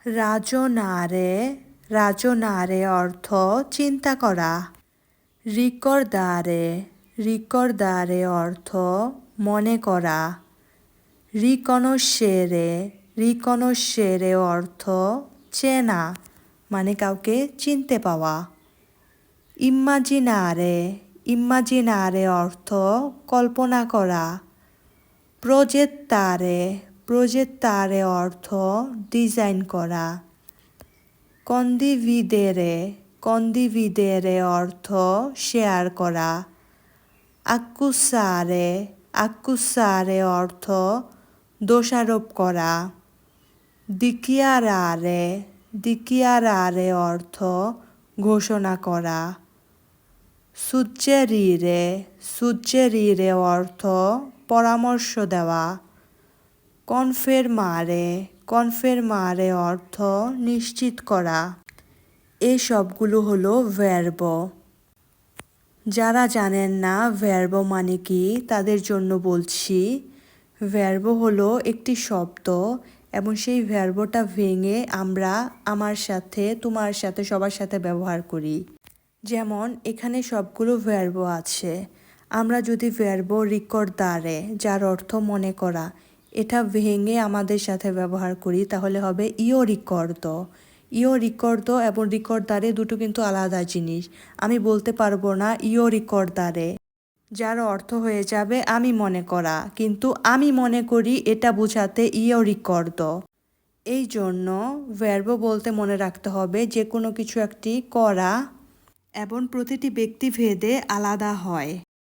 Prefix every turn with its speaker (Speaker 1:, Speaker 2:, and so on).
Speaker 1: রাজনারে রাজনারে অর্থ চিন্তা করা। রিকর্দারে রিকর্দারে অর্থ মনে করা। রিকনশেরে রিকনশেরে অর্থ চেনা মানে কাউকে চিনতে পাওয়া। ইম্মাজিনারে ইম্মাজিনারে অর্থ কল্পনা করা। প্রজেত্তারে প্রজেত্তারে অর্থ ডিজাইন করা। কন্দিভিদেরে কন্দিভিদেরে অর্থ শেয়ার করা। আক্কুসারে আক্কুসারে অর্থ দোষারোপ করা। দিকিয়ারারে দিকিয়ারারে অর্থ ঘোষণা করা। সুজ্জেরিরে সুজ্জেরিরে অর্থ পরামর্শ দেওয়া। কনফেরমারে কনফেরমারে অর্থ নিশ্চিত করা। এই সবগুলো হলো ভার্ব। যারা জানেন না ভার্ব মানে কি তাদের জন্য বলছি। ভার্ব হলো একটি শব্দ এবং সেই ভার্বটা ভেঙে আমরা আমার সাথে, তোমার সাথে, সবার সাথে ব্যবহার করি। যেমন এখানে সবগুলো ভার্ব আছে। আমরা যদি ভার্ব রিকর্দারে যার অর্থ মনে করা এটা ভেঙে আমাদের সাথে ব্যবহার করি তাহলে হবে ইও রিকর্দো। ইও রিকর্দো এবং রিকর্দারে দুটো কিন্তু আলাদা জিনিস। আমি বলতে পারবো না ইও রিকর্দারে, যার অর্থ হয়ে যাবে আমি মনে করা, কিন্তু আমি মনে করি এটা বোঝাতে ইও রিকর্দো। এই জন্য ভার্ব বলতে মনে রাখতে হবে যে কোনো কিছু একটি করা এবং প্রতিটি ব্যক্তিভেদে আলাদা হয়।